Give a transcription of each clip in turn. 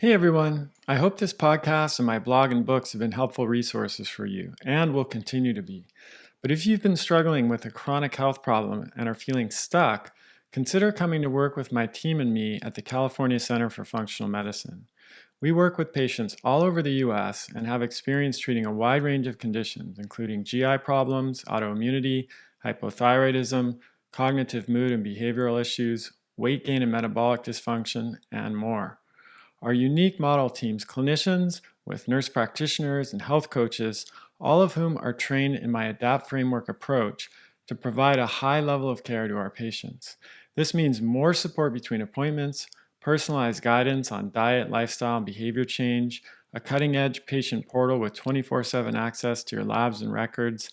Hey everyone, I hope this podcast and my blog and books have been helpful resources for you and will continue to be. But if you've been struggling with a chronic health problem and are feeling stuck, consider coming to work with my team and me at the California Center for Functional Medicine. We work with patients all over the US and have experience treating a wide range of conditions, including GI problems, autoimmunity, hypothyroidism, cognitive mood and behavioral issues, weight gain and metabolic dysfunction, and more. Our unique model teams clinicians with nurse practitioners and health coaches, all of whom are trained in my ADAPT framework approach to provide a high level of care to our patients. This means more support between appointments, personalized guidance on diet, lifestyle, and behavior change, a cutting-edge patient portal with 24/7 access to your labs and records,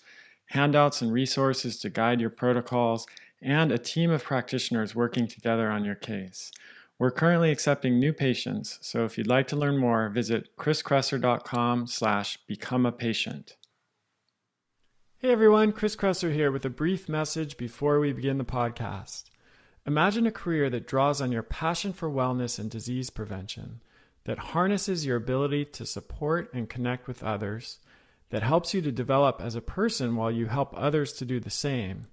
handouts and resources to guide your protocols, and a team of practitioners working together on your case. We're currently accepting new patients, so if you'd like to learn more, visit chriskresser.com/becomeapatient. Hey everyone, Chris Kresser here with a brief message before we begin the podcast. Imagine a career that draws on your passion for wellness and disease prevention, that harnesses your ability to support and connect with others, that helps you to develop as a person while you help others to do the same.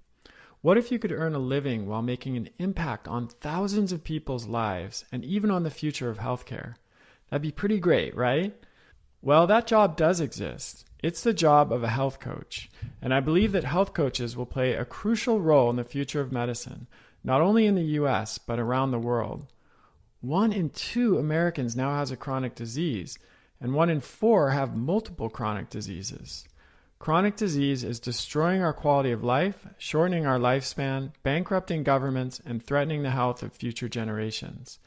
What if you could earn a living while making an impact on thousands of people's lives and even on the future of healthcare? That'd be pretty great, right? Well, that job does exist. It's the job of a health coach, and I believe that health coaches will play a crucial role in the future of medicine, not only in the US, but around the world. 1 in 2 Americans now has a chronic disease, and 1 in 4 have multiple chronic diseases. Chronic disease is destroying our quality of life, shortening our lifespan, bankrupting governments, and threatening the health of future generations.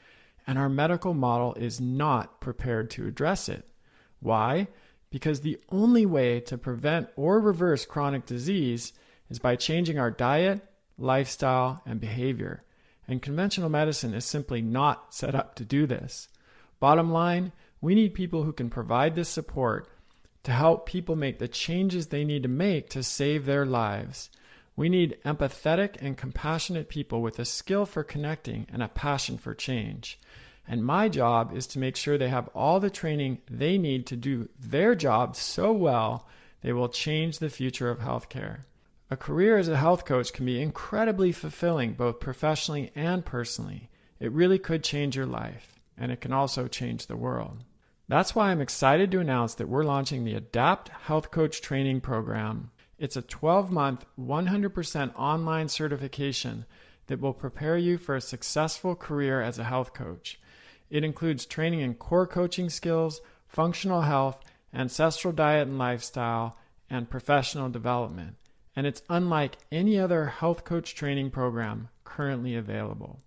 And our medical model is not prepared to address it. Why? Because the only way to prevent or reverse chronic disease is by changing our diet, lifestyle, and behavior. And conventional medicine is simply not set up to do this. Bottom line, we need people who can provide this support to help people make the changes they need to make to save their lives. We need empathetic and compassionate people with a skill for connecting and a passion for change. And my job is to make sure they have all the training they need to do their job so well they will change the future of healthcare. A career as a health coach can be incredibly fulfilling both professionally and personally. It really could change your life, and it can also change the world. That's why I'm excited to announce that we're launching the ADAPT Health Coach Training Program. It's a 12-month, 100% online certification that will prepare you for a successful career as a health coach. It includes training in core coaching skills, functional health, ancestral diet and lifestyle, and professional development. And it's unlike any other health coach training program currently available.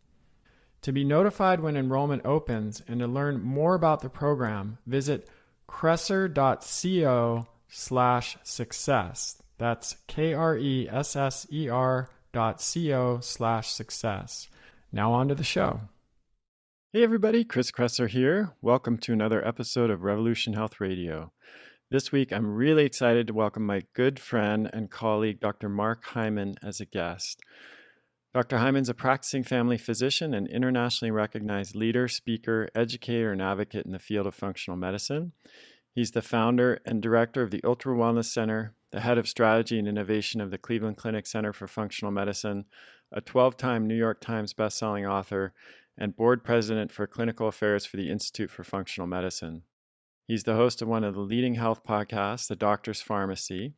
To be notified when enrollment opens and to learn more about the program, visit kresser.co/success. That's KRESSER.co/success. Now on to the show. Hey everybody, Chris Kresser here. Welcome to another episode of Revolution Health Radio. This week, I'm really excited to welcome my good friend and colleague, Dr. Mark Hyman, as a guest. Dr. Hyman's a practicing family physician and internationally recognized leader, speaker, educator, and advocate in the field of functional medicine. He's the founder and director of the Ultra Wellness Center, the head of strategy and innovation of the Cleveland Clinic Center for Functional Medicine, a 12-time New York Times bestselling author, and board president for clinical affairs for the Institute for Functional Medicine. He's the host of one of the leading health podcasts, The Doctor's Pharmacy,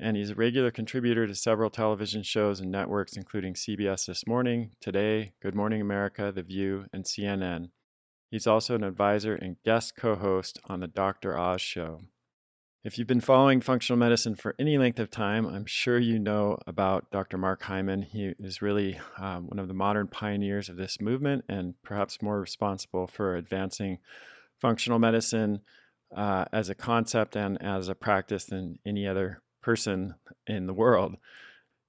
and he's a regular contributor to several television shows and networks, including CBS This Morning, Today, Good Morning America, The View, and CNN. He's also an advisor and guest co-host on The Dr. Oz Show. If you've been following functional medicine for any length of time, I'm sure you know about Dr. Mark Hyman. He is really one of the modern pioneers of this movement and perhaps more responsible for advancing functional medicine as a concept and as a practice than any other person in the world.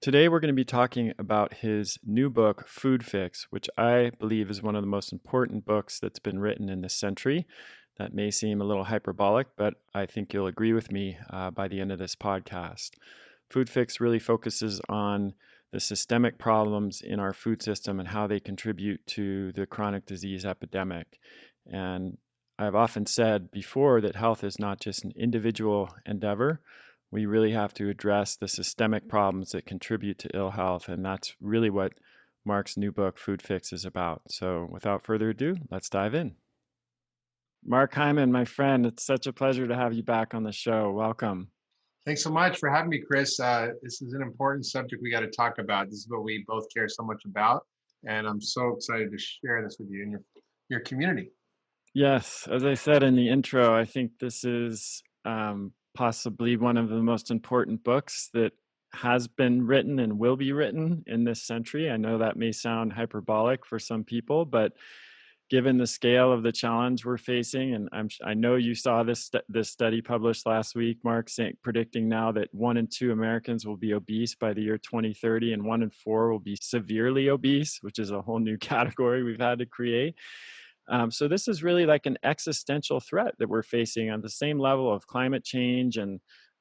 Today, we're going to be talking about his new book, Food Fix, which I believe is one of the most important books that's been written in this century. That may seem a little hyperbolic, but I think you'll agree with me by the end of this podcast. Food Fix really focuses on the systemic problems in our food system and how they contribute to the chronic disease epidemic. And I've often said before that health is not just an individual endeavor. We really have to address the systemic problems that contribute to ill health, and that's really what Mark's new book, Food Fix, is about. So without further ado, let's dive in. Mark Hyman, my friend, it's such a pleasure to have you back on the show. Welcome. Thanks so much for having me, Chris. This is an important subject we got to talk about. This is what we both care so much about, and I'm so excited to share this with you and your community. Yes, as I said in the intro, I think this is possibly one of the most important books that has been written and will be written in this century. I know that may sound hyperbolic for some people, but given the scale of the challenge we're facing, and I know you saw this study published last week, Mark, predicting now that 1 in 2 Americans will be obese by the year 2030, and 1 in 4 will be severely obese, which is a whole new category we've had to create. So this is really like an existential threat that we're facing on the same level of climate change and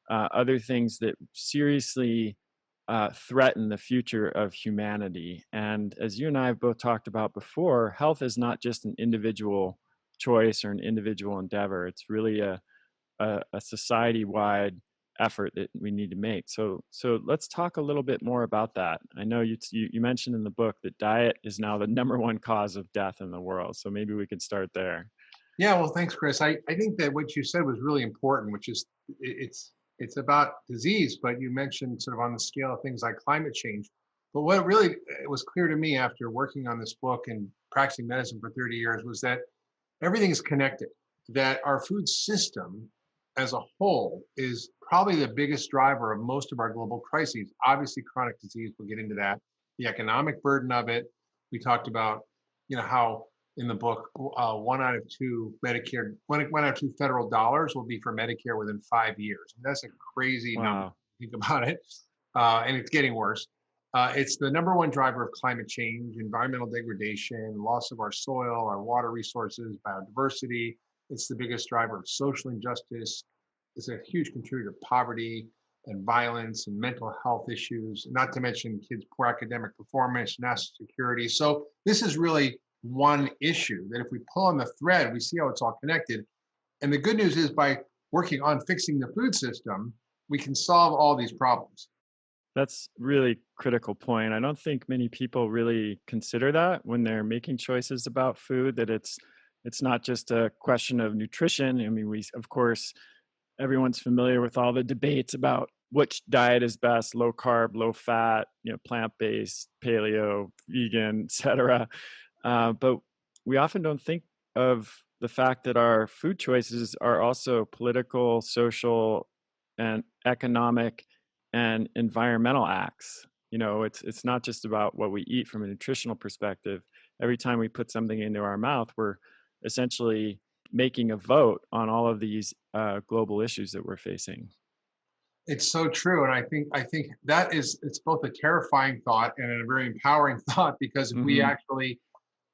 other things that seriously threaten the future of humanity. And as you and I have both talked about before, health is not just an individual choice or an individual endeavor. It's really a society-wide effort that we need to make. So let's talk a little bit more about that. I know you mentioned in the book that diet is now the #1 cause of death in the world. So maybe we could start there. Yeah, well, thanks, Chris. I think that what you said was really important, which is it's about disease, but you mentioned sort of on the scale of things like climate change. But what really it was clear to me after working on this book and practicing medicine for 30 years was that everything is connected, that our food system as a whole is probably the biggest driver of most of our global crises. Obviously, chronic disease, we'll get into that, the economic burden of it. We talked about, how in the book, 1 out of 2 Medicare, 1 out of 2 federal dollars will be for Medicare within 5 years. And that's a crazy number. Wow. Think about it. And it's getting worse. It's the #1 driver of climate change, environmental degradation, loss of our soil, our water resources, biodiversity. It's the biggest driver of social injustice. It's a huge contributor to poverty and violence and mental health issues, not to mention kids' poor academic performance, national security. So this is really one issue that if we pull on the thread, we see how it's all connected. And the good news is by working on fixing the food system, we can solve all these problems. That's really critical point. I don't think many people really consider that when they're making choices about food, that it's not just a question of nutrition. I mean, we of course everyone's familiar with all the debates about which diet is best, low carb, low fat, plant-based, paleo, vegan, etc. But we often don't think of the fact that our food choices are also political, social, and economic and environmental acts. It's not just about what we eat from a nutritional perspective. Every time we put something into our mouth, we're essentially making a vote on all of these global issues that we're facing. It's so true, and I think that it's both a terrifying thought and a very empowering thought because if we Mm-hmm. actually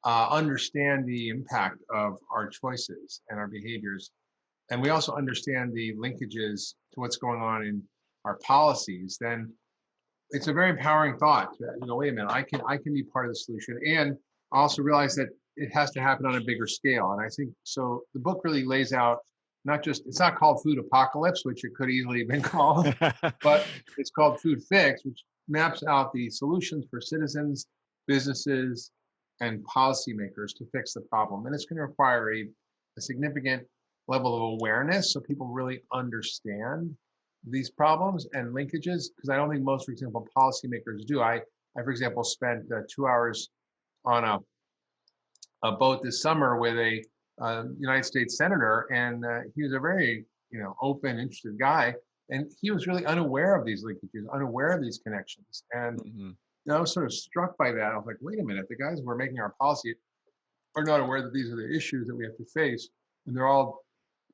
understand the impact of our choices and our behaviors, and we also understand the linkages to what's going on in our policies, then it's a very empowering thought. Wait a minute, I can be part of the solution, and also realize that it has to happen on a bigger scale. And I think so. The book really lays out not just it's not called Food Apocalypse, which it could easily have been called, but it's called Food Fix, which maps out the solutions for citizens, businesses, and policymakers to fix the problem. And it's going to require a significant level of awareness so people really understand these problems and linkages because I don't think most, for example, policymakers do. I for example, spent 2 hours on a boat this summer with a United States senator, and he was a very open, interested guy, and he was really unaware of these linkages, unaware of these connections, and Mm-hmm. I was sort of struck by that. I was like, wait a minute, the guys who are making our policy are not aware that these are the issues that we have to face, and they're all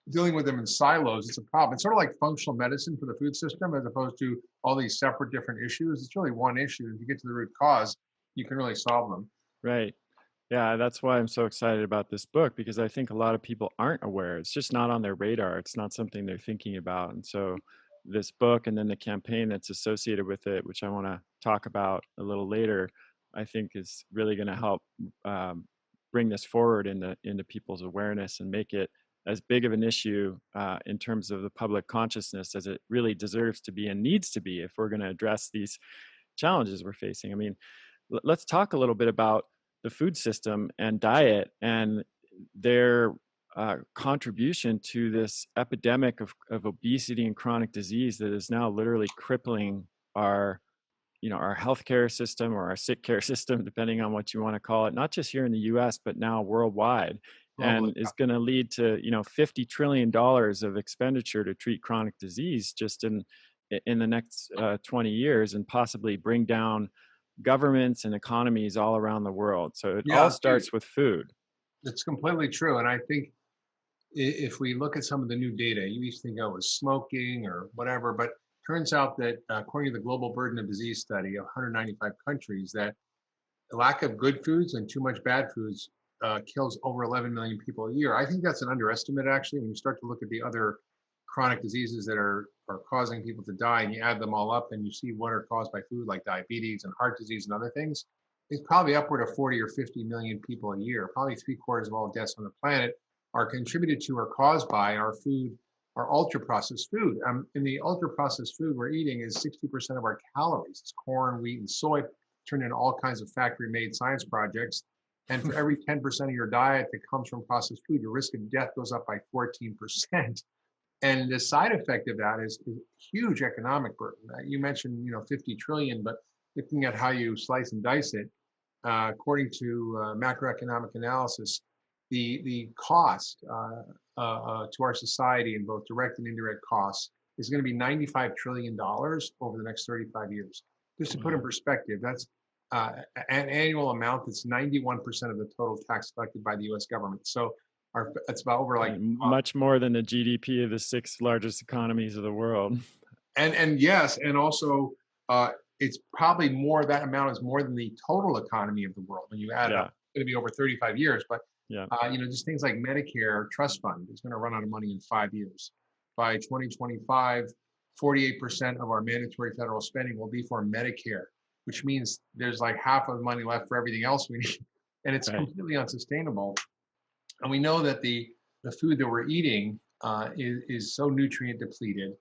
dealing with them in silos. It's a problem. It's sort of like functional medicine for the food system as opposed to all these separate different issues. It's really one issue. If you get to the root cause, you can really solve them. Right. Yeah, that's why I'm so excited about this book, because I think a lot of people aren't aware. It's just not on their radar. It's not something they're thinking about. And so this book and then the campaign that's associated with it, which I want to talk about a little later, I think is really going to help bring this forward into people's awareness and make it as big of an issue in terms of the public consciousness as it really deserves to be and needs to be if we're going to address these challenges we're facing. I mean, let's talk a little bit about the food system and diet and their contribution to this epidemic of obesity and chronic disease that is now literally crippling our healthcare system or our sick care system, depending on what you want to call it, not just here in the US, but now worldwide, and is going to lead to, $50 trillion of expenditure to treat chronic disease just in the next 20 years, and possibly bring down governments and economies all around the world. So it all starts with food. It's completely true. And I think if we look at some of the new data, you used to think, oh, it was smoking or whatever, but turns out that according to the Global Burden of Disease study of 195 countries, that the lack of good foods and too much bad foods kills over 11 million people a year. I think that's an underestimate, actually, when you start to look at the other chronic diseases that are causing people to die, and you add them all up and you see what are caused by food, like diabetes and heart disease and other things. It's probably upward of 40 or 50 million people a year. Probably 3/4 of all deaths on the planet are contributed to or caused by our food, our ultra-processed food. And the ultra-processed food we're eating is 60% of our calories. It's corn, wheat, and soy, turned into all kinds of factory-made science projects. And for every 10% of your diet that comes from processed food, your risk of death goes up by 14%. And the side effect of that is huge economic burden. You mentioned, 50 trillion, but looking at how you slice and dice it, according to macroeconomic analysis, the cost to our society in both direct and indirect costs is going to be $95 trillion over the next 35 years. Just to put in perspective, that's an annual amount that's 91% of the total tax collected by the U.S. government. So it's about over much more than the GDP of the 6 largest economies of the world. And yes, and also it's probably more. That amount is more than the total economy of the world when you add it up. It's going to be over 35 years, but just things like Medicare trust fund is going to run out of money in 5 years. By 2025, 48% of our mandatory federal spending will be for Medicare, which means there's like half of the money left for everything else we need, and it's completely unsustainable. And we know that the food that we're eating is so nutrient depleted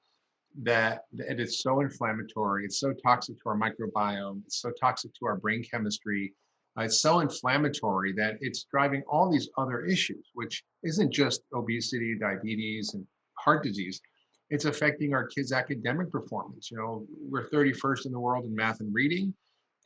that it is so inflammatory. It's so toxic to our microbiome. It's so toxic to our brain chemistry. It's so inflammatory that it's driving all these other issues, which isn't just obesity, diabetes, and heart disease. It's affecting our kids' academic performance. We're 31st in the world in math and reading,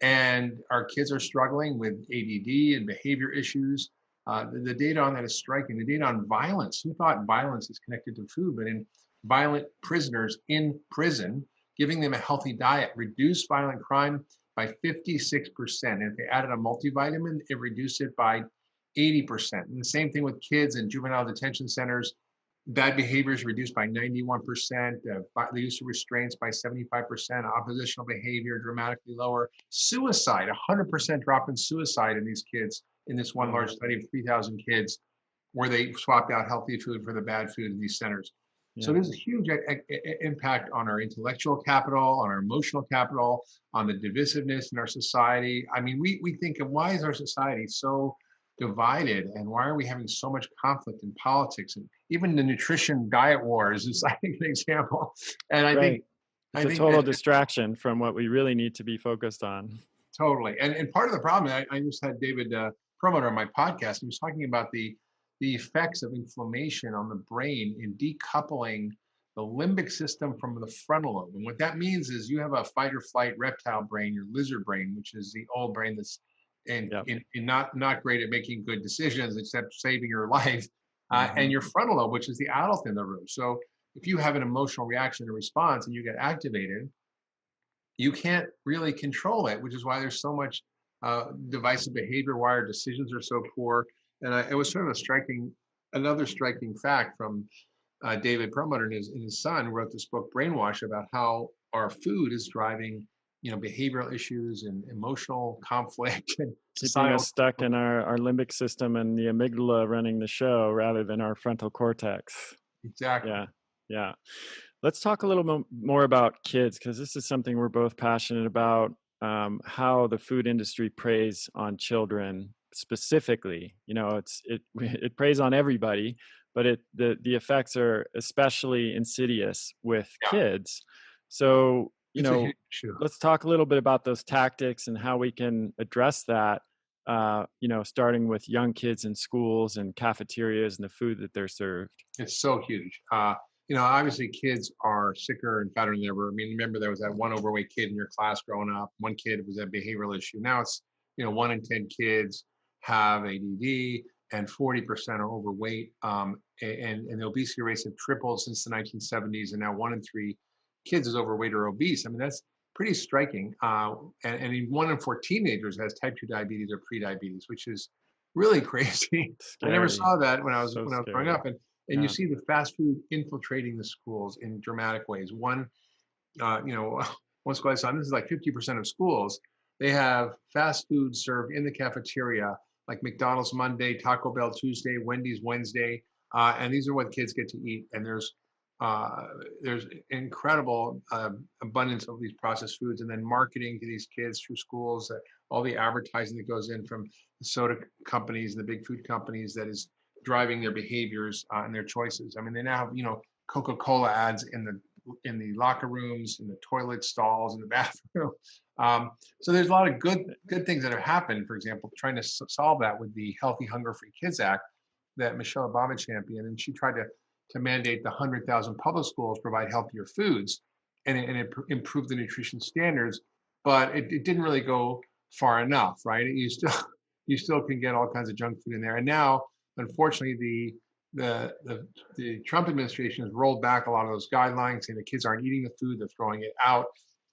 and our kids are struggling with ADD and behavior issues. The data on that is striking. The data on violence. Who thought violence is connected to food? But in violent prisoners in prison, giving them a healthy diet reduced violent crime by 56%. And if they added a multivitamin, it reduced it by 80%. And the same thing with kids in juvenile detention centers. Bad behavior is reduced by 91%, the use of restraints by 75%, oppositional behavior dramatically lower, suicide, 100% drop in suicide in these kids in this one large study of 3,000 kids where they swapped out healthy food for the bad food in these centers. So there's a huge impact on our intellectual capital, on our emotional capital, on the divisiveness in our society. I mean, we think of why is our society so divided, and why are we having so much conflict in politics? And even the nutrition diet wars is, I think, an example. And I think it's a total distraction from what we really need to be focused on. Totally. And part of the problem, I just had David Perlmutter on my podcast. He was talking about the effects of inflammation on the brain in decoupling the limbic system from the frontal lobe. And what that means is you have a fight or flight reptile brain, your lizard brain, which is the old brain that's not great at making good decisions except saving your life, and your frontal lobe, which is the adult in the room. So if you have an emotional reaction or response and you get activated, you can't really control it, which is why there's so much divisive behavior, why our decisions are so poor. And it was sort of another striking fact from David Perlmutter and his son wrote this book, Brainwash, about how our food is driving behavioral issues and emotional conflict and keeping us stuck in our limbic system and the amygdala running the show rather than our frontal cortex. Exactly. Yeah. Let's talk a little more about kids, because this is something we're both passionate about, how the food industry preys on children specifically. It preys on everybody, but the effects are especially insidious with Yeah, kids. So, it's a huge issue. let's talk a little bit about those tactics and how we can address that. Starting with young kids in schools and cafeterias and the food that they're served. It's so huge. Obviously kids are sicker and fatter than ever. I mean, remember there was that one overweight kid in your class growing up. One kid was a behavioral issue. Now it's, 1 in 10 kids have ADD and 40% are overweight. And the obesity rates have tripled since the 1970s. And now 1 in 3 kids is overweight or obese. I mean, that's pretty striking. And 1 in 4 teenagers has type 2 diabetes or prediabetes, which is really crazy. Scary. I never saw that when I was So growing up. And you Yeah. see the fast food infiltrating the schools in dramatic ways. One school I saw, and this is like 50% of schools, they have fast food served in the cafeteria, like McDonald's Monday, Taco Bell Tuesday, Wendy's Wednesday, and these are what kids get to eat. And there's incredible abundance of these processed foods, and then marketing to these kids through schools, all the advertising that goes in from the soda companies and the big food companies that is driving their behaviors and their choices. I mean, they now have, Coca-Cola ads in the locker rooms, in the toilet stalls, in the bathroom. So there's a lot of good things that have happened. For example, trying to solve that with the Healthy Hunger Free Kids Act that Michelle Obama championed, and she tried to mandate the 100,000 public schools provide healthier foods, and it improved the nutrition standards, but it didn't really go far enough, right? You still can get all kinds of junk food in there, and now, unfortunately, the Trump administration has rolled back a lot of those guidelines, saying the kids aren't eating the food, they're throwing it out.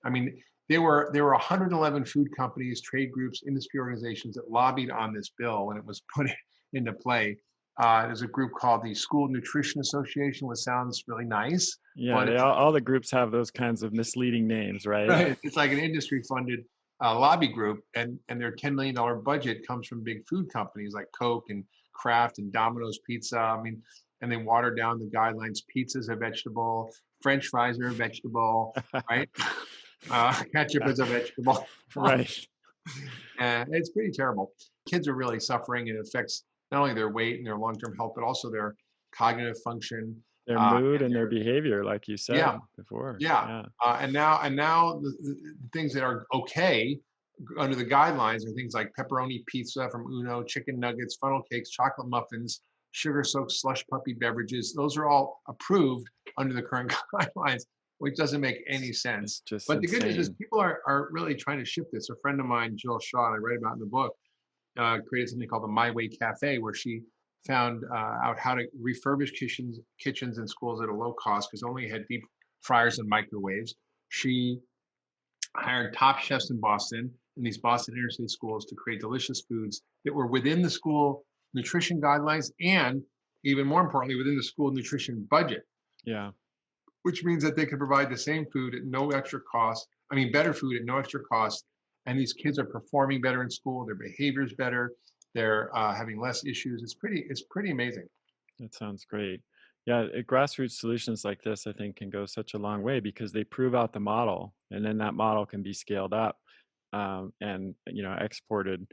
I mean, there were 111 food companies, trade groups, industry organizations that lobbied on this bill when it was put into play. There's a group called the School Nutrition Association, which sounds really nice. Yeah, but all the groups have those kinds of misleading names, right? Right. It's like an industry-funded lobby group, and their $10 million budget comes from big food companies like Coke and Kraft and Domino's Pizza. I mean, and they water down the guidelines. Pizza's a vegetable, French fries are a vegetable, right? Ketchup is a vegetable. Right. And it's pretty terrible. Kids are really suffering, and it affects not only their weight and their long-term health, but also their cognitive function, their mood and their behavior, like you said before. Yeah. And now the things that are okay under the guidelines are things like pepperoni pizza from Uno, chicken nuggets, funnel cakes, chocolate muffins, sugar-soaked slush puppy beverages. Those are all approved under the current guidelines, which doesn't make any sense. But the good news is people are really trying to shift this. A friend of mine, Jill Shaw, and I write about in the book, created something called the My Way Cafe, where she found out how to refurbish kitchens in schools at a low cost, because only had deep fryers and microwaves. She hired top chefs in Boston, in these Boston inner city schools, to create delicious foods that were within the school nutrition guidelines, and even more importantly, within the school nutrition budget. Yeah. Which means that they can provide the same food at no extra cost. I mean, better food at no extra cost. And these kids are performing better in school. Their behavior's better. They're having less issues. It's pretty amazing. That sounds great. Yeah, grassroots solutions like this, I think, can go such a long way because they prove out the model, and then that model can be scaled up and exported,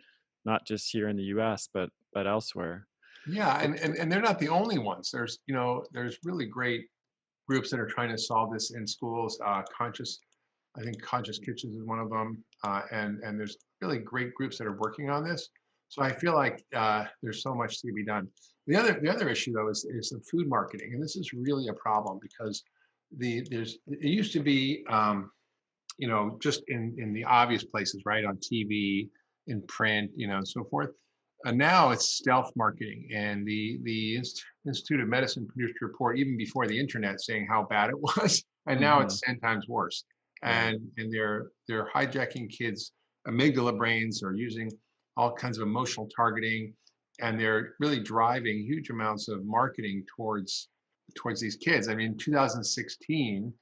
not just here in the U.S. but elsewhere. Yeah, and they're not the only ones. There's really great groups that are trying to solve this in schools. Conscious Kitchens is one of them, and there's really great groups that are working on this. So I feel like there's so much to be done. The other issue though is the food marketing, and this is really a problem because it used to be just in the obvious places, right, on TV, in print, and so forth. And now it's stealth marketing, and the Institute of Medicine produced a report even before the internet saying how bad it was, and now it's 10 times worse. And they're hijacking kids' amygdala brains, or using all kinds of emotional targeting, and they're really driving huge amounts of marketing towards these kids. I mean, in 2016,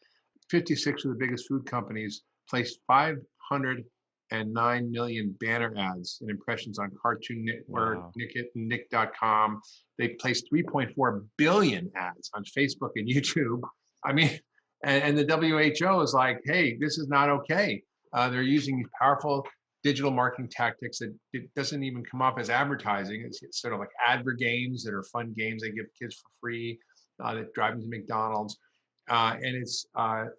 56 of the biggest food companies placed 509 million banner ads and impressions on Cartoon Network, Nick.com. They placed 3.4 billion ads on Facebook and YouTube. I mean, and the WHO is like, hey, this is not okay. They're using these powerful digital marketing tactics that it doesn't even come up as advertising. It's sort of like advert games that are fun games they give kids for free that drive them to McDonald's. And it's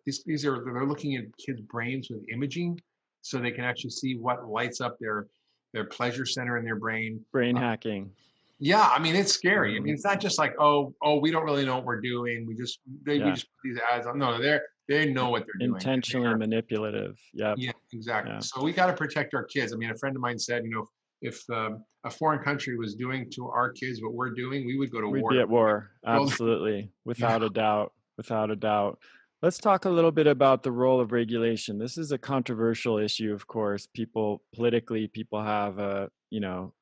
these are they're looking at kids' brains with imaging, so they can actually see what lights up their pleasure center in their brain. Brain hacking. Yeah, I mean it's scary. I mean it's not just like oh we don't really know what we're doing. We just we just put these ads on. No, they know what they're doing. Intentionally manipulative. Yeah. Yeah, exactly. Yeah. So we got to protect our kids. I mean, a friend of mine said, if a foreign country was doing to our kids what we're doing, we would go to war. We'd be at war. Absolutely. Without a doubt. Without a doubt. Let's talk a little bit about the role of regulation. This is a controversial issue, of course. People have,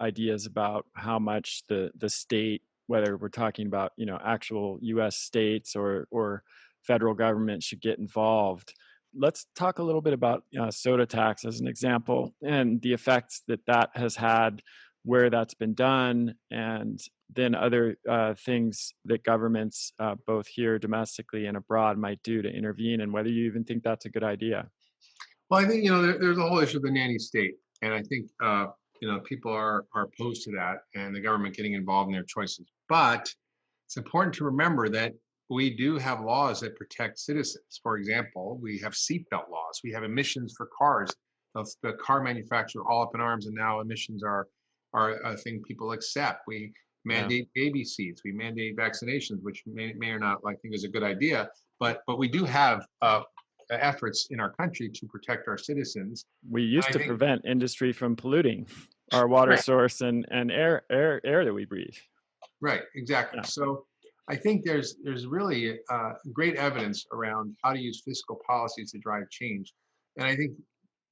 ideas about how much the state, whether we're talking about, actual U.S. states or federal government should get involved. Let's talk a little bit about soda tax as an example and the effects that has had, where that's been done, and then other things that governments, both here domestically and abroad, might do to intervene, and whether you even think that's a good idea. Well, I think, there's a whole issue of the nanny state. And I think, people are opposed to that and the government getting involved in their choices. But it's important to remember that we do have laws that protect citizens. For example, we have seatbelt laws. We have emissions for cars. The car manufacturer all up in arms, and now emissions are a thing people accept. We mandate baby seats. We mandate vaccinations, which may or not think is a good idea. But we do have efforts in our country to protect our citizens. We used to prevent industry from polluting our water source and air that we breathe. Right, exactly. Yeah. So I think there's really great evidence around how to use fiscal policies to drive change. And I think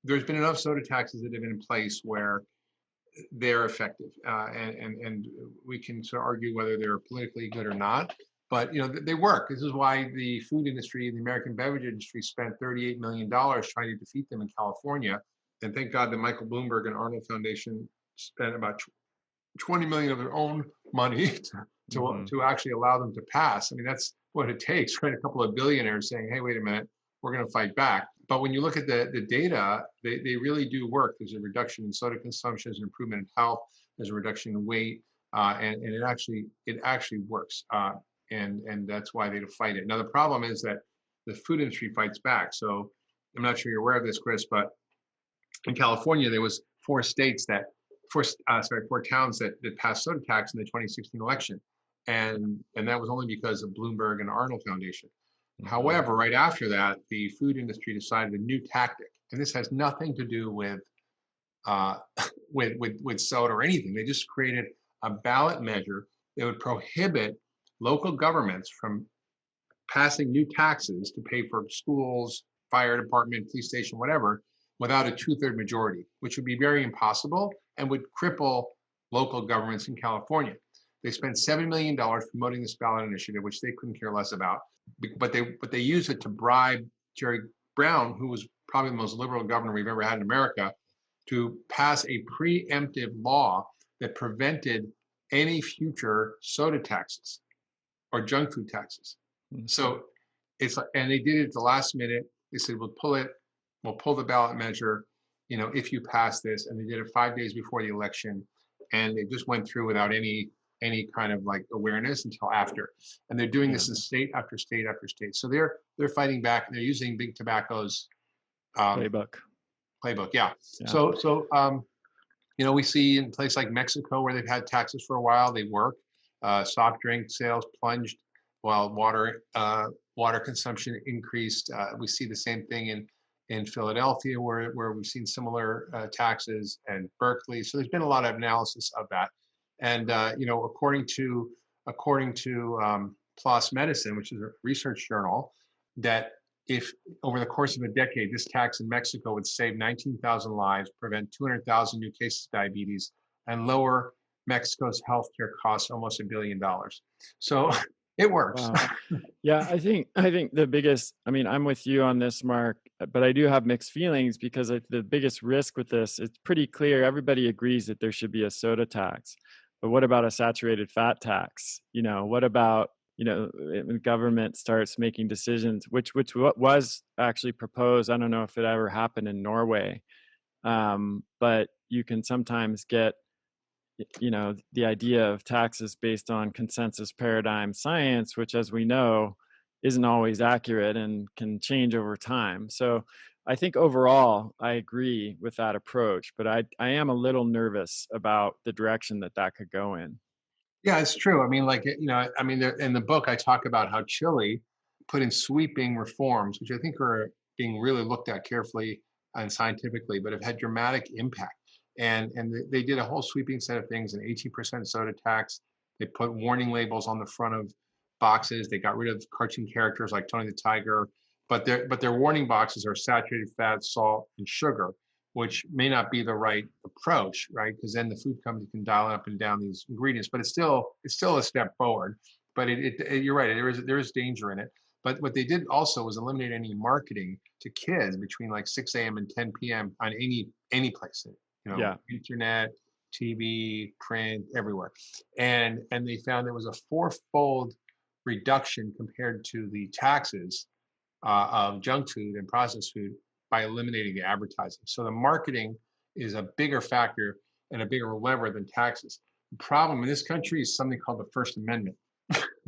there's been enough soda taxes that have been in place where they're effective. And we can sort of argue whether they're politically good or not, but they work. This is why the food industry and the American beverage industry spent $38 million trying to defeat them in California. And thank God the Michael Bloomberg and Arnold Foundation spent about $20 million of their own money to actually allow them to pass. I mean, that's what it takes, right? A couple of billionaires saying, hey, wait a minute, we're going to fight back. But when you look at the data, they really do work. There's a reduction in soda consumption, there's an improvement in health, there's a reduction in weight, and it actually works. And that's why they fight it. Now, the problem is that the food industry fights back. So I'm not sure you're aware of this, Chris, but in California, there was four towns that passed soda tax in the 2016 election. And that was only because of Bloomberg and Arnold Foundation. However, right after that, the food industry decided a new tactic, and this has nothing to do with soda or anything. They just created a ballot measure that would prohibit local governments from passing new taxes to pay for schools, fire department, police station, whatever, without a 2/3 majority, which would be very impossible and would cripple local governments in California. They spent $7 million promoting this ballot initiative, which they couldn't care less about, but they used it to bribe Jerry Brown, who was probably the most liberal governor we've ever had in America, to pass a preemptive law that prevented any future soda taxes or junk food taxes. So it's like, and they did it at the last minute. They said, we'll pull the ballot measure, if you pass this. And they did it 5 days before the election. And it just went through without any kind of awareness until after. And they're doing this in state after state after state. So they're fighting back. They're using Big Tobacco's playbook. Yeah. So we see in places like Mexico where they've had taxes for a while, they work. Soft drink sales plunged while water consumption increased. We see the same thing in Philadelphia where we've seen similar taxes, and Berkeley. So there's been a lot of analysis of that. And according to PLOS Medicine, which is a research journal, that if over the course of a decade, this tax in Mexico would save 19,000 lives, prevent 200,000 new cases of diabetes, and lower Mexico's healthcare costs almost $1 billion. So it works. Wow. Yeah, I think the biggest, I'm with you on this, Mark, but I do have mixed feelings because the biggest risk with this, it's pretty clear. Everybody agrees that there should be a soda tax, but what about a saturated fat tax? What about, when the government starts making decisions, which was actually proposed. I don't know if it ever happened in Norway, But you can sometimes get, the idea of taxes based on consensus paradigm science, which, as we know, isn't always accurate and can change over time. So I think overall, I agree with that approach, but I am a little nervous about the direction that could go in. Yeah, it's true. I mean, in the book, I talk about how Chile put in sweeping reforms, which I think are being really looked at carefully and scientifically, but have had dramatic impact. And they did a whole sweeping set of things: an 18% soda tax. They put warning labels on the front of boxes. They got rid of cartoon characters like Tony the Tiger, but their warning boxes are saturated fat, salt, and sugar, which may not be the right approach, right? Because then the food company can dial up and down these ingredients, but it's still a step forward. But you're right, there is danger in it. But what they did also was eliminate any marketing to kids between like 6 a.m. and 10 p.m. on any place, Yeah. internet, TV, print, everywhere. And they found there was a fourfold reduction compared to the taxes of junk food and processed food by eliminating the advertising. So the marketing is a bigger factor and a bigger lever than taxes. The problem in this country is something called the First Amendment,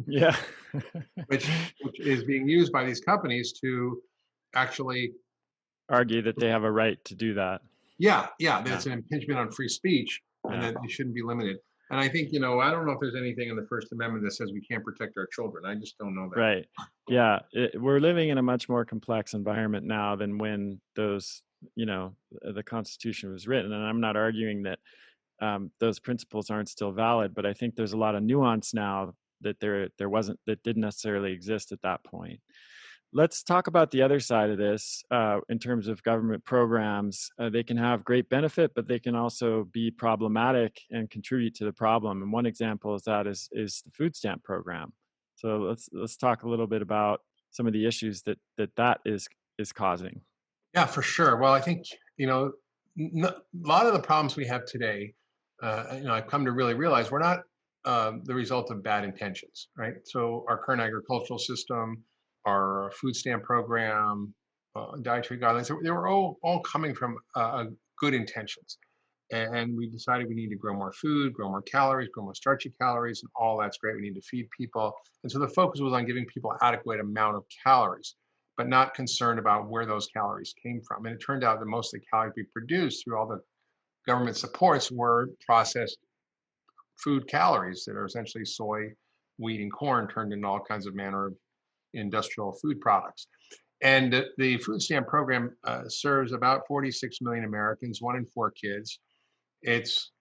Yeah. which is being used by these companies to actually argue that they have a right to do that. That's an impingement on free speech, and that they shouldn't be limited. And I think, I don't know if there's anything in the First Amendment that says we can't protect our children. I just don't know that. Right. Yeah. We're living in a much more complex environment now than when the Constitution was written. And I'm not arguing that those principles aren't still valid, but I think there's a lot of nuance now that that didn't necessarily exist at that point. Let's talk about the other side of this in terms of government programs. They can have great benefit, but they can also be problematic and contribute to the problem. And one example is the food stamp program. So let's talk a little bit about some of the issues that is causing. Yeah, for sure. Well, I think a lot of the problems we have today, I've come to really realize we're not the result of bad intentions, right? So our current agricultural system, our food stamp program, dietary guidelines, they were all coming from good intentions. And we decided we need to grow more food, grow more calories, grow more starchy calories, and all that's great. We need to feed people. And so the focus was on giving people adequate amount of calories, but not concerned about where those calories came from. And it turned out that most of the calories we produced through all the government supports were processed food calories that are essentially soy, wheat, and corn turned into all kinds of manner of industrial food products. And the food stamp program serves about 46 million Americans, 1 in 4 kids. It's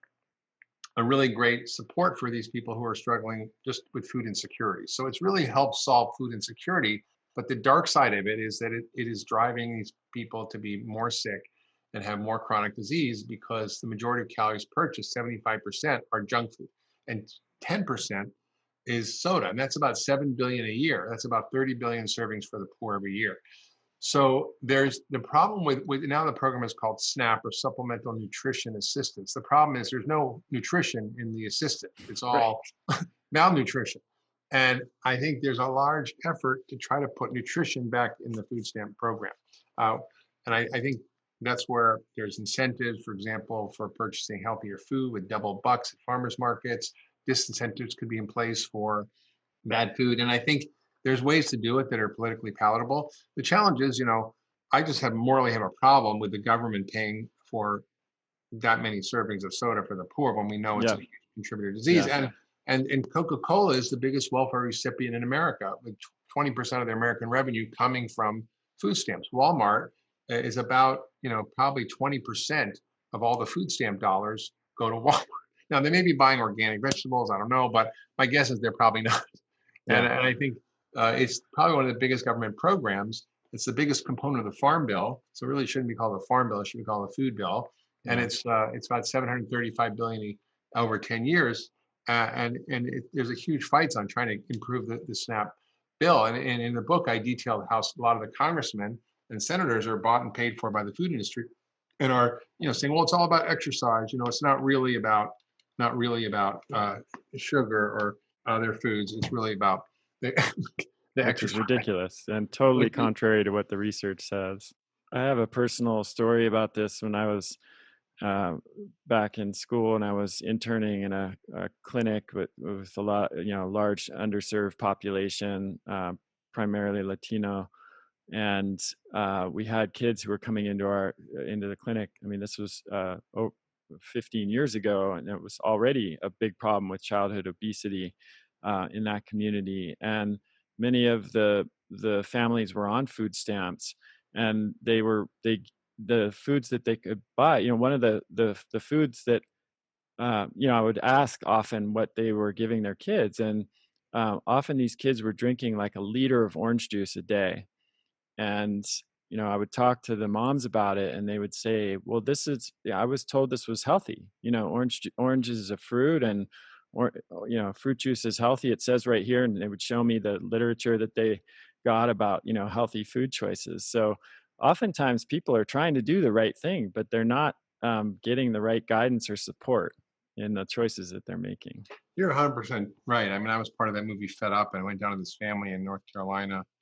a really great support for these people who are struggling just with food insecurity. So it's really helped solve food insecurity. But the dark side of it is that it is driving these people to be more sick and have more chronic disease because the majority of calories purchased, 75%, are junk food, and 10% is soda. And that's about 7 billion a year. That's about 30 billion servings for the poor every year. So there's the problem with now the program is called SNAP, or Supplemental Nutrition Assistance. The problem is there's no nutrition in the assistance. It's all malnutrition. And I think there's a large effort to try to put nutrition back in the food stamp program. And I think that's where there's incentives, for example, for purchasing healthier food with double bucks at farmers markets. Disincentives could be in place for bad food. And I think there's ways to do it that are politically palatable. The challenge is, I just morally have a problem with the government paying for that many servings of soda for the poor when we know it's a huge contributor to disease. Yeah. And Coca-Cola is the biggest welfare recipient in America, with 20% of their American revenue coming from food stamps. Walmart is about, probably 20% of all the food stamp dollars go to Walmart. Now, they may be buying organic vegetables, I don't know, but my guess is they're probably not. Yeah. And I think it's probably one of the biggest government programs. It's the biggest component of the Farm Bill, so it really shouldn't be called a Farm Bill. It should be called a Food Bill. Yeah. And it's about 735 billion over 10 years. There's a huge fights on trying to improve the SNAP bill. And in the book, I detailed how a lot of the congressmen and senators are bought and paid for by the food industry, and are saying, well, it's all about exercise. It's not really about sugar or other foods. It's really about the Which is ridiculous and totally contrary to what the research says. I have a personal story about this. When I was uh, back in school and I was interning in a clinic with a lot, large underserved population, primarily Latino, and we had kids who were coming into the clinic. I mean, this was 15 years ago, and it was already a big problem with childhood obesity in that community. And many of the families were on food stamps, and the foods that they could buy. One of the foods that I would ask often what they were giving their kids, and often these kids were drinking like a liter of orange juice a day. And I would talk to the moms about it, and they would say, well, I was told this was healthy. Orange is a fruit, and fruit juice is healthy, it says right here. And they would show me the literature that they got about healthy food choices. So oftentimes people are trying to do the right thing, but they're not getting the right guidance or support in the choices that they're making. You're 100% right. I mean, I was part of that movie Fed Up, and I went down to this family in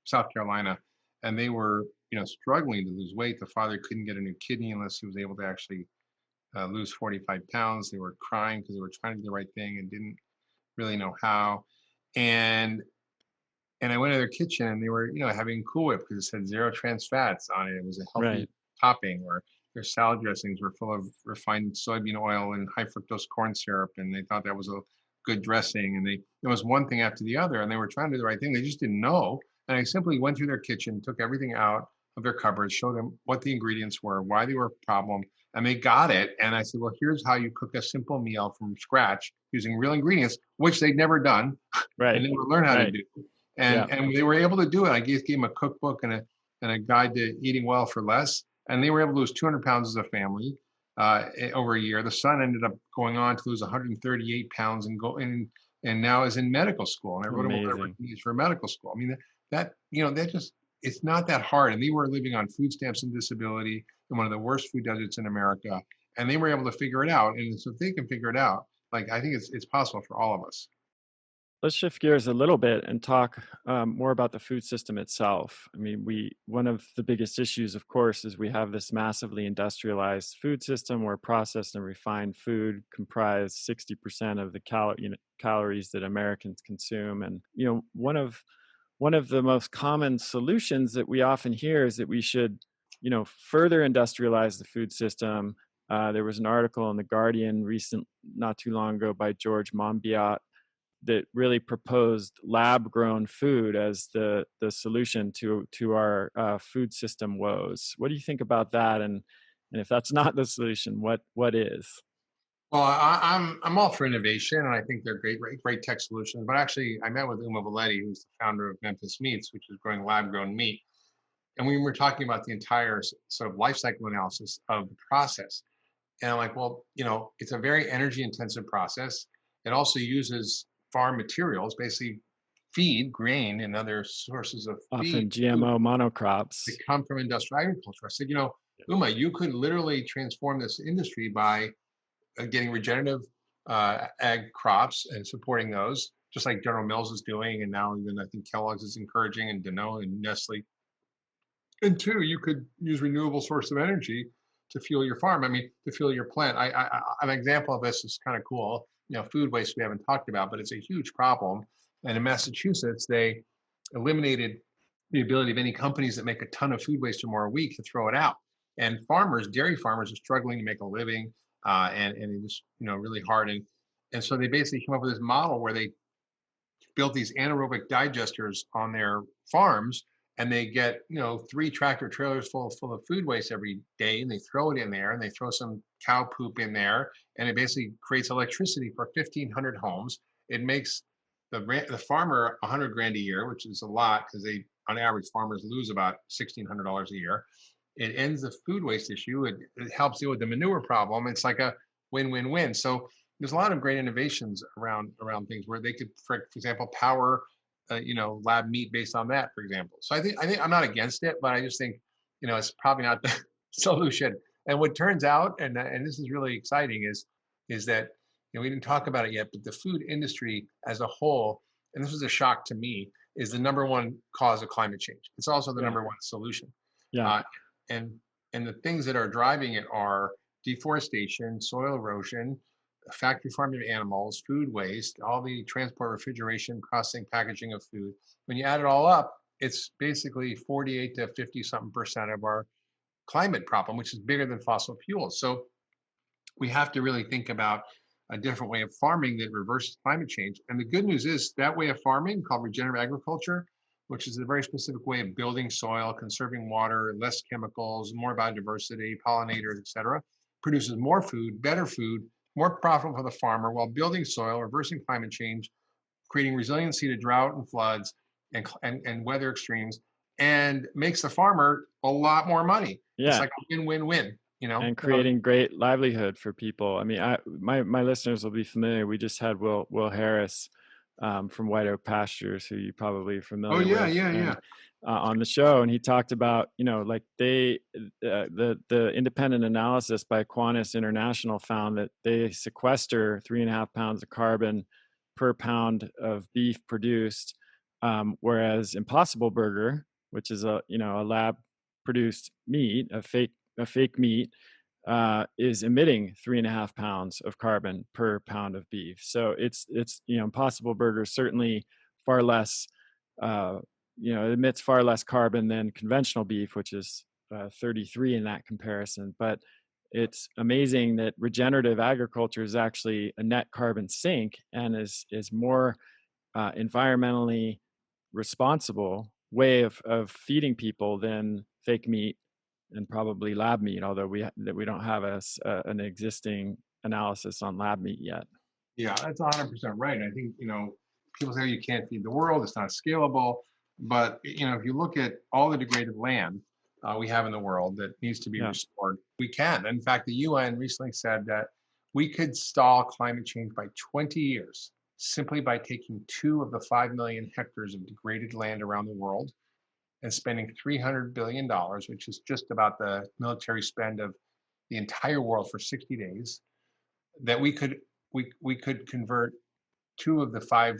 South Carolina, and they were, struggling to lose weight. The father couldn't get a new kidney unless he was able to actually lose 45 pounds. They were crying because they were trying to do the right thing and didn't really know how. And I went to their kitchen, and they were, having Cool Whip because it said zero trans fats on it. It was a healthy Right. topping. Or their salad dressings were full of refined soybean oil and high fructose corn syrup, and they thought that was a good dressing. And it was one thing after the other, and they were trying to do the right thing. They just didn't know. And I simply went through their kitchen, took everything out of their cupboards, showed them what the ingredients were, why they were a problem, and they got it. And I said, well, here's how you cook a simple meal from scratch using real ingredients, which they'd never done Right. and never learned how to Right. do. Yeah. And they were able to do it. I gave them a cookbook and a guide to eating well for less, and they were able to lose 200 pounds as a family over a year. The son ended up going on to lose 138 pounds and now is in medical school. And I wrote him a letter Amazing. for medical school. I mean, that just, it's not that hard. And they were living on food stamps and disability in one of the worst food deserts in America, and they were able to figure it out. And so if they can figure it out, like, I think it's possible for all of us. Let's shift gears a little bit and talk more about the food system itself. I mean, one of the biggest issues, of course, is we have this massively industrialized food system where processed and refined food comprise 60% of the calories that Americans consume. And one of the most common solutions that we often hear is that we should, further industrialize the food system. There was an article in the Guardian not too long ago by George Monbiot that really proposed lab-grown food as the solution to our food system woes. What do you think about that? And if that's not the solution, what is? Well, I'm all for innovation, and I think they're great tech solutions. But actually, I met with Uma Valetti, who's the founder of Memphis Meats, which is growing lab-grown meat, and we were talking about the entire sort of life cycle analysis of the process. And I'm like, well, it's a very energy-intensive process. It also uses farm materials, basically feed, grain, and other sources of feed Often GMO monocrops. that come from industrial agriculture. I said, Uma, you could literally transform this industry by getting regenerative ag crops and supporting those, just like General Mills is doing, and now even I think Kellogg's is encouraging, and Danone and Nestle. And two, you could use renewable source of energy to fuel your farm. I mean, to fuel your plant. An example of this is kind of cool. Food waste we haven't talked about, but it's a huge problem. And in Massachusetts, they eliminated the ability of any companies that make a ton of food waste or more a week to throw it out. And dairy farmers are struggling to make a living, and it is really hard. And so they basically came up with this model where they built these anaerobic digesters on their farms, and they get 3 tractor trailers full of food waste every day, and they throw it in there, and they throw some cow poop in there, and it basically creates electricity for 1,500 homes. It makes the farmer 100 grand a year, which is a lot because on average farmers lose about $1,600 a year. It ends the food waste issue. It helps deal with the manure problem. It's like a win-win-win. So there's a lot of great innovations around things where they could, for example, power lab meat based on that, for example. So I think I'm not against it, but I just think it's probably not the solution. And what turns out, and this is really exciting, is that we didn't talk about it yet, but the food industry as a whole, and this was a shock to me, is the number one cause of climate change. It's also the Yeah. number one solution. Yeah. and and the things that are driving it are deforestation, soil erosion, factory farming of animals, food waste, all the transport, refrigeration, processing, packaging of food. When you add it all up, it's basically 48 to 50 something percent of our climate problem, which is bigger than fossil fuels. So we have to really think about a different way of farming that reverses climate change. And the good news is that way of farming, called regenerative agriculture, which is a very specific way of building soil, conserving water, less chemicals, more biodiversity, pollinators, et cetera, produces more food, better food, more profitable for the farmer while building soil, reversing climate change, creating resiliency to drought and floods and weather extremes, and makes the farmer a lot more money. It's Yeah. like a win-win-win, you know? And creating great livelihood for people. I mean, my listeners will be familiar. We just had Will Harris from White Oak Pastures, who you probably are Oh familiar yeah, with, yeah, and yeah. on the show, and he talked about, like the independent analysis by Qantas International found that they sequester 3.5 pounds of carbon per pound of beef produced, whereas Impossible Burger, which is a lab produced meat, a fake meat, is emitting 3.5 pounds of carbon per pound of beef. So it's Impossible Burger certainly far less, it emits far less carbon than conventional beef, which is 33 in that comparison. But it's amazing that regenerative agriculture is actually a net carbon sink and is more environmentally responsible way of feeding people than fake meat and probably lab meat, although we don't have an existing analysis on lab meat yet. Yeah, that's 100% right. I think, people say you can't feed the world, it's not scalable. But, if you look at all the degraded land we have in the world that needs to be Yeah. restored, we can. In fact, the UN recently said that we could stall climate change by 20 years simply by taking 2 of the 5 million hectares of degraded land around the world and spending $300 billion, which is just about the military spend of the entire world for 60 days, that we could convert 2 of the 5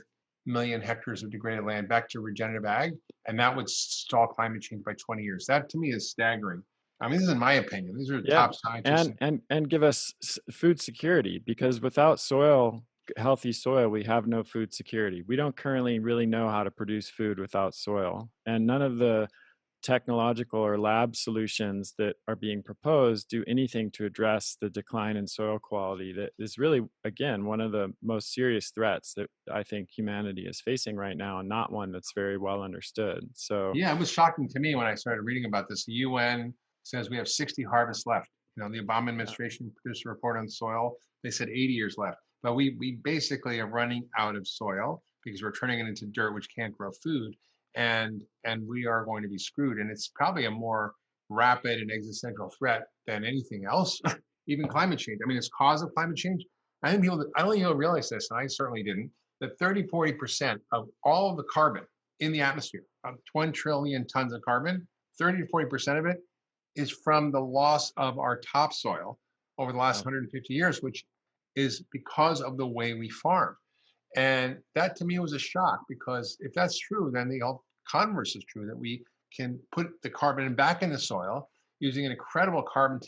million hectares of degraded land back to regenerative ag, and that would stall climate change by 20 years. That to me is staggering. I mean, this is in my opinion. These are Yeah, top scientists. and give us food security, because without healthy soil, we have no food security. We don't currently really know how to produce food without soil, and none of the technological or lab solutions that are being proposed do anything to address the decline in soil quality that is really, again, one of the most serious threats that I think humanity is facing right now, and not one that's very well understood. So Yeah, it was shocking to me when I started reading about this. The UN says we have 60 harvests left. The Obama administration produced a report on soil. They said 80 years left. But we basically are running out of soil because we're turning it into dirt, which can't grow food. And we are going to be screwed. And it's probably a more rapid and existential threat than anything else, even climate change. I mean, it's cause of climate change. I don't think people realize this, and I certainly didn't, that 40% of all of the carbon in the atmosphere, of 1 trillion tons of carbon, 30 to 40% of it is from the loss of our topsoil over the last 150 years, which is because of the way we farm. And that to me was a shock, because if that's true, then the converse is true, that we can put the carbon back in the soil using an incredible carbon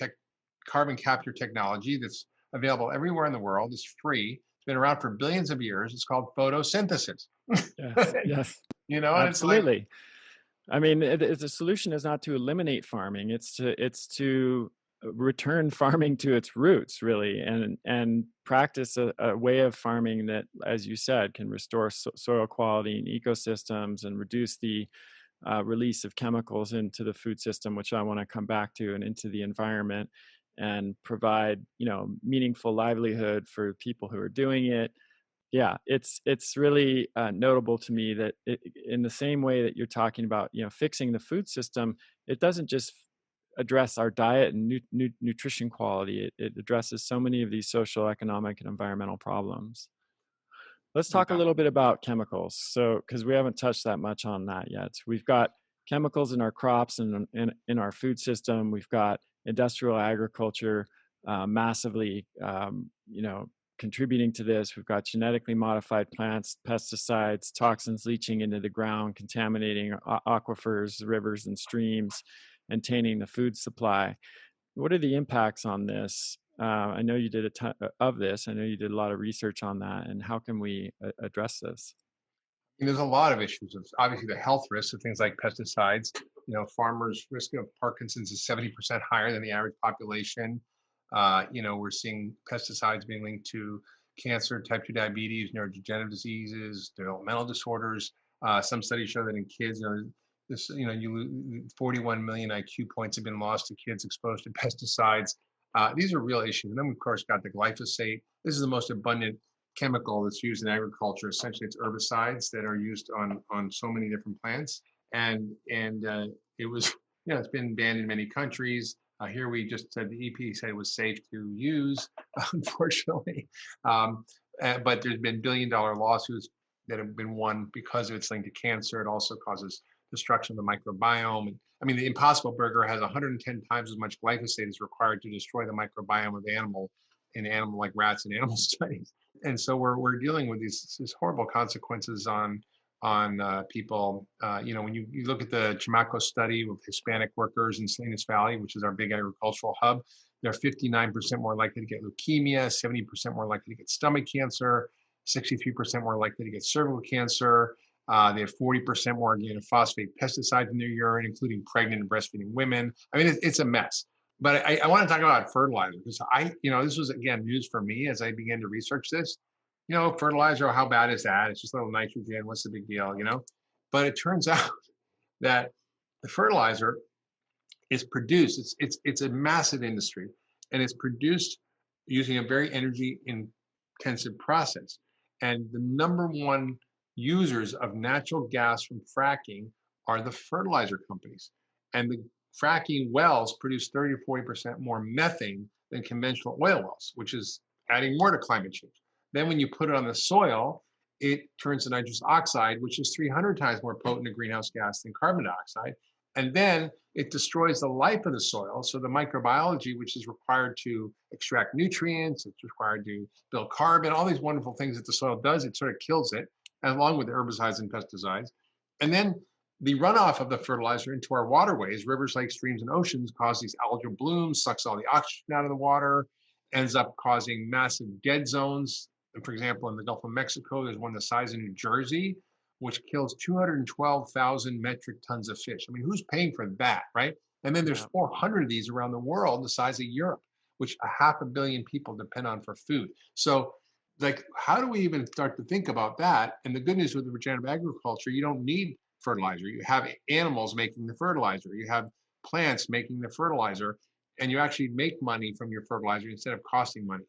capture technology that's available everywhere in the world. It's free. It's been around for billions of years. It's called photosynthesis. yes, And it's like, absolutely. I mean, the solution is not to eliminate farming; it's to return farming to its roots, really, and practice a way of farming that, as you said, can restore soil quality and ecosystems and reduce the release of chemicals into the food system, which I want to come back to, and into the environment, and provide meaningful livelihood for people who are doing it. Yeah, it's really notable to me that in the same way that you're talking about fixing the food system, it doesn't just address our diet and nutrition quality. It addresses so many of these social, economic, and environmental problems. Let's talk a yeah. little bit about chemicals. So, because we haven't touched that much on that yet. So we've got chemicals in our crops and in our food system. We've got industrial agriculture massively, contributing to this. We've got genetically modified plants, pesticides, toxins leaching into the ground, contaminating aquifers, rivers, and streams. and tainting the food supply. What are the impacts on this? I know you did a ton of this. I know you did a lot of research on that. And how can we address this? And there's a lot of issues of obviously the health risks of things like pesticides. Farmers' risk of Parkinson's is 70% higher than the average population. We're seeing pesticides being linked to cancer, type 2 diabetes, neurodegenerative diseases, developmental disorders. Some studies show that in kids, 41 million IQ points have been lost to kids exposed to pesticides. These are real issues. And then, of course, got the glyphosate. This is the most abundant chemical that's used in agriculture. Essentially, it's herbicides that are used on so many different plants. And it was, it's been banned in many countries. Here we just said the EPA said it was safe to use, unfortunately. But there's been billion-dollar lawsuits that have been won because of its link to cancer. It also causes destruction of the microbiome. I mean, the Impossible Burger has 110 times as much glyphosate as required to destroy the microbiome of animal like rats and animal studies. And so we're dealing with these horrible consequences on people. When you look at the Chamaco study with Hispanic workers in Salinas Valley, which is our big agricultural hub, they're 59% more likely to get leukemia, 70% more likely to get stomach cancer, 63% more likely to get cervical cancer. They have 40% more organophosphate pesticides in their urine, including pregnant and breastfeeding women. I mean, it's a mess. But I want to talk about fertilizer because this was, again, news for me as I began to research this. Fertilizer, how bad is that? It's just a little nitrogen. What's the big deal, But it turns out that the fertilizer is produced. It's a massive industry, and it's produced using a very energy intensive process. And the number one users of natural gas from fracking are the fertilizer companies. And the fracking wells produce 30 to 40% more methane than conventional oil wells, which is adding more to climate change. Then when you put it on the soil, it turns to nitrous oxide, which is 300 times more potent a greenhouse gas than carbon dioxide. And then it destroys the life of the soil. So the microbiology, which is required to extract nutrients, it's required to build carbon, all these wonderful things that the soil does, it sort of kills it, along with the herbicides and pesticides. And then the runoff of the fertilizer into our waterways, rivers, lakes, streams, and oceans cause these algal blooms, sucks all the oxygen out of the water, ends up causing massive dead zones. And for example, in the Gulf of Mexico, there's one the size of New Jersey, which kills 212,000 metric tons of fish. I mean, who's paying for that, right? And then there's 400 of these around the world, the size of Europe, which 500 million people depend on for food. So, how do we even start to think about that? And the good news with the regenerative agriculture, you don't need fertilizer. You have animals making the fertilizer. You have plants making the fertilizer, and you actually make money from your fertilizer instead of costing money.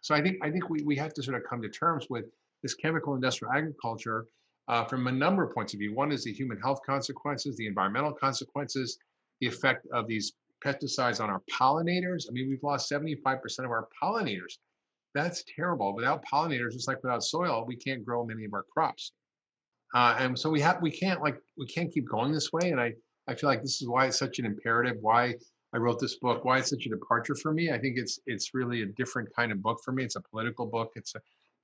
So I think we have to sort of come to terms with this chemical industrial agriculture from a number of points of view. One is the human health consequences, the environmental consequences, the effect of these pesticides on our pollinators. I mean, we've lost 75% of our pollinators. That's terrible. Without pollinators, just like without soil, we can't grow many of our crops. And so we can't keep going this way. And I feel like this is why it's such an imperative, why I wrote this book, why it's such a departure for me. I think it's really a different kind of book for me. It's a political book.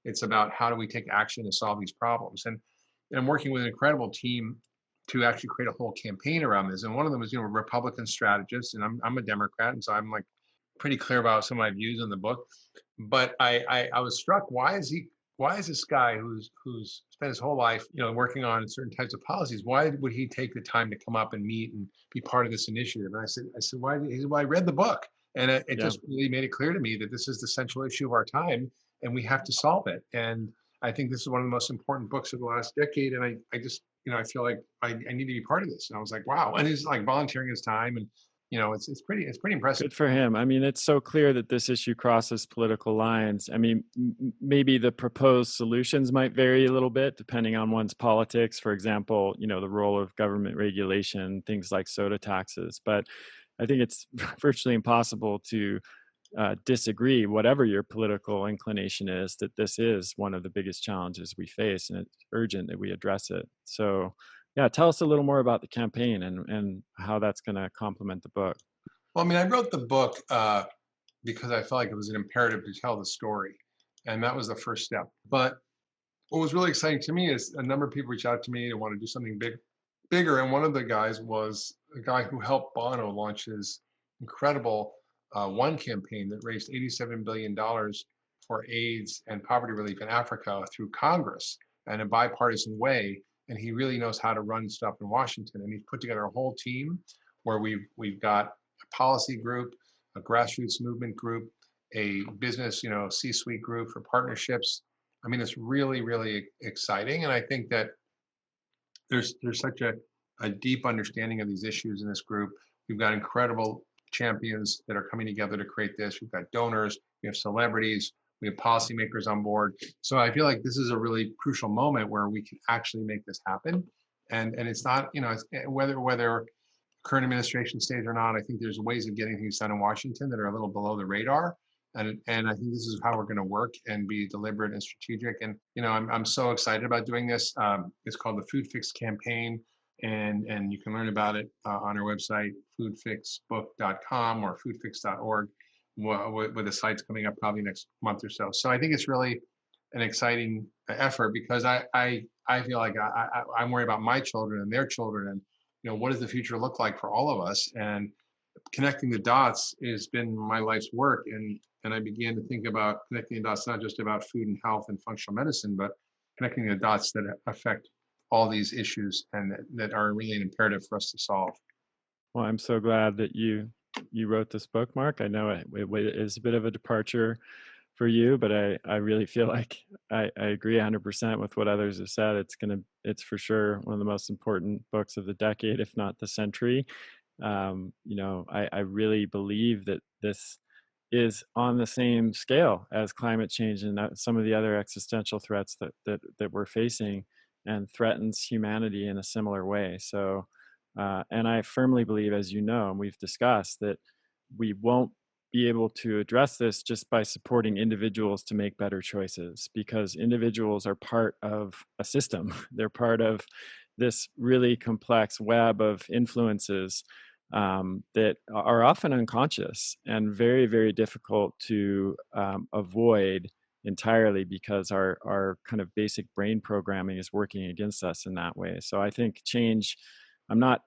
It's about how do we take action to solve these problems. And I'm working with an incredible team to actually create a whole campaign around this. And one of them is, Republican strategists, and I'm a Democrat, and so I'm like pretty clear about some of my views in the book. But I was struck, why is this guy who's spent his whole life, working on certain types of policies, why would he take the time to come up and meet and be part of this initiative? And I said, why? He said, well, I read the book, and it just really made it clear to me that this is the central issue of our time, and we have to solve it. And I think this is one of the most important books of the last decade. And I just, I feel like I need to be part of this. And I was like, wow. And he's like volunteering his time, and it's pretty impressive. Good for him. I mean, it's so clear that this issue crosses political lines. I mean, maybe the proposed solutions might vary a little bit depending on one's politics. For example, the role of government regulation, things like soda taxes. But I think it's virtually impossible to disagree, whatever your political inclination is, that this is one of the biggest challenges we face, and it's urgent that we address it. So yeah, tell us a little more about the campaign and how that's going to complement the book. Well, I mean, I wrote the book because I felt like it was an imperative to tell the story. And that was the first step. But what was really exciting to me is a number of people reached out to me to want to do something bigger. And one of the guys was the guy who helped Bono launch his incredible One campaign that raised $87 billion for AIDS and poverty relief in Africa through Congress and a bipartisan way. And he really knows how to run stuff in Washington. And he's put together a whole team where we've got a policy group, a grassroots movement group, a business, C-suite group for partnerships. I mean, it's really, really exciting. And I think that there's such a deep understanding of these issues in this group. We've got incredible champions that are coming together to create this. We've got donors, we have celebrities, we have policymakers on board. So I feel like this is a really crucial moment where we can actually make this happen. And it's not, it's, whether current administration stays or not, I think there's ways of getting things done in Washington that are a little below the radar. And I think this is how we're going to work and be deliberate and strategic. And I'm so excited about doing this. It's called the Food Fix Campaign, and you can learn about it on our website, foodfixbook.com or foodfix.org, with the sites coming up probably next month or so. So I think it's really an exciting effort because I feel like I'm worried about my children and their children, and what does the future look like for all of us? And connecting the dots has been my life's work, and I began to think about connecting the dots, not just about food and health and functional medicine, but connecting the dots that affect all these issues and that are really an imperative for us to solve. Well, I'm so glad that you wrote this book, Mark. I know it is a bit of a departure for you, but I really feel like I agree 100% with what others have said. It's for sure one of the most important books of the decade, if not the century. I really believe that this is on the same scale as climate change and some of the other existential threats that we're facing, and threatens humanity in a similar way. So, and I firmly believe, as you know, and we've discussed, that we won't be able to address this just by supporting individuals to make better choices, because individuals are part of a system. They're part of this really complex web of influences that are often unconscious and very, very difficult to avoid entirely, because our kind of basic brain programming is working against us in that way. So I think change, I'm not,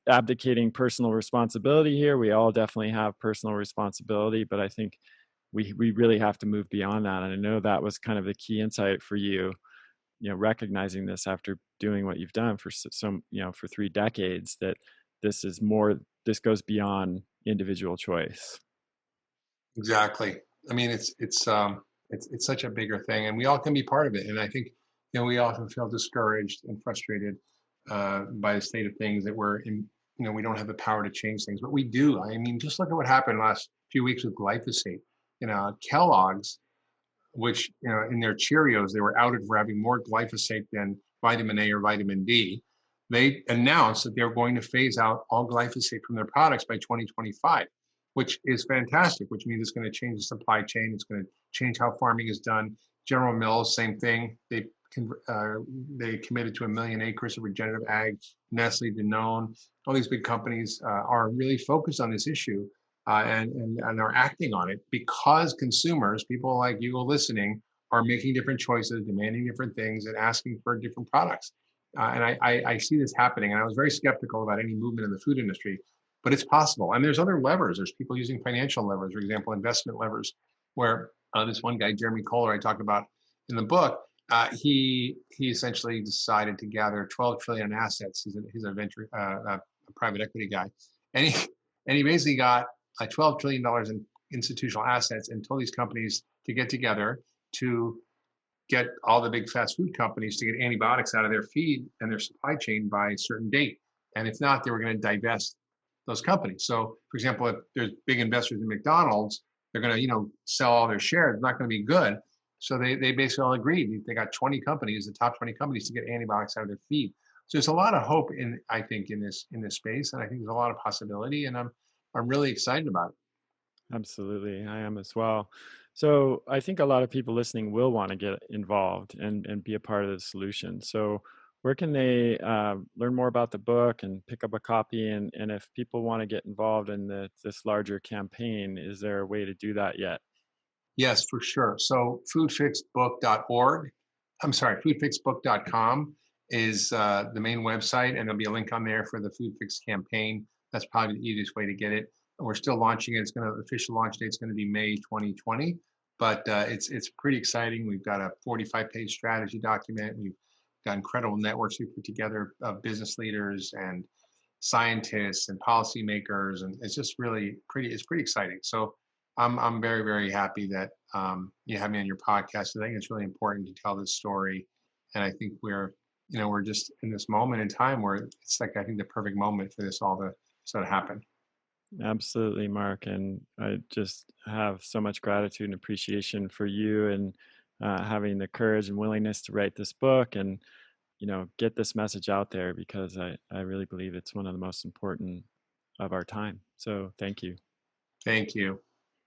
abdicating personal responsibility here. We all definitely have personal responsibility, but I think we really have to move beyond that. And I know that was kind of the key insight for you, recognizing this after doing what you've done for for 3 decades, that this goes beyond individual choice. Exactly. I mean, it's such a bigger thing, and we all can be part of it. And I think, we often feel discouraged and frustrated by the state of things, that we're in, we don't have the power to change things, but we do. I mean, just look at what happened last few weeks with glyphosate. Kellogg's, which, in their Cheerios, they were outed for having more glyphosate than vitamin A or vitamin D. They announced that they're going to phase out all glyphosate from their products by 2025, which is fantastic, which means it's going to change the supply chain. It's going to change how farming is done. General Mills, same thing. They committed to 1 million acres of regenerative ag. Nestle, Danone, all these big companies are really focused on this issue and are acting on it, because consumers, people like you listening, are making different choices, demanding different things, and asking for different products. And I see this happening. And I was very skeptical about any movement in the food industry, but it's possible. And there's other levers. There's people using financial levers, for example, investment levers, where this one guy, Jeremy Kohler, I talked about in the book, he essentially decided to gather 12 trillion in assets. He's a venture, a private equity guy, and he basically got $12 trillion in institutional assets, and told these companies to get together to get all the big fast food companies to get antibiotics out of their feed and their supply chain by a certain date. And if not, they were going to divest those companies. So, for example, if there's big investors in McDonald's, they're going to, sell all their shares. It's not going to be good. So they basically all agreed. They got 20 companies, the top 20 companies, to get antibiotics out of their feed. So there's a lot of hope in this space, and I think there's a lot of possibility, and I'm really excited about it. Absolutely, I am as well. So I think a lot of people listening will want to get involved and be a part of the solution. So where can they learn more about the book and pick up a copy? And if people want to get involved in this larger campaign, is there a way to do that yet? Yes, for sure. So foodfixbook.org. I'm sorry, foodfixbook.com. is the main website, and there'll be a link on there for the Food Fix campaign. That's probably the easiest way to get it. We're still launching it. The official launch date is going to be May 2020, but it's pretty exciting. We've got a 45-page strategy document. We've got incredible networks we put together of business leaders and scientists and policymakers, and it's just really pretty. It's pretty exciting. So I'm very, very happy that you have me on your podcast. I think it's really important to tell this story, and I think we're just in this moment in time where it's like, I think, the perfect moment for this all to sort of happen. Absolutely, Mark. And I just have so much gratitude and appreciation for you and having the courage and willingness to write this book and, get this message out there, because I really believe it's one of the most important of our time. So thank you. Thank you.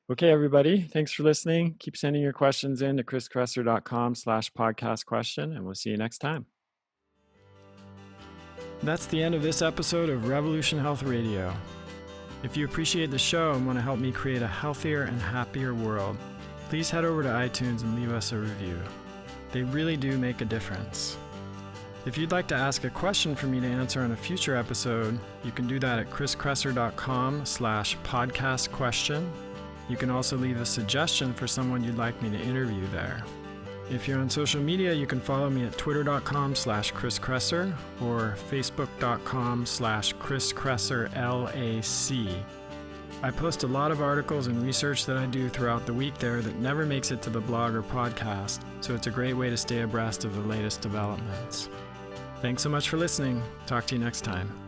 Okay, everybody. Thanks for listening. Keep sending your questions in to chriskresser.com/podcast question, and we'll see you next time. That's the end of this episode of Revolution Health Radio. If you appreciate the show and want to help me create a healthier and happier world, please head over to iTunes and leave us a review. They really do make a difference. If you'd like to ask a question for me to answer on a future episode, you can do that at chriskresser.com/podcast question. You can also leave a suggestion for someone you'd like me to interview there. If you're on social media, you can follow me at twitter.com/chriskresser or facebook.com/chriskresser L.A.C. I post a lot of articles and research that I do throughout the week there that never makes it to the blog or podcast, so it's a great way to stay abreast of the latest developments. Thanks so much for listening. Talk to you next time.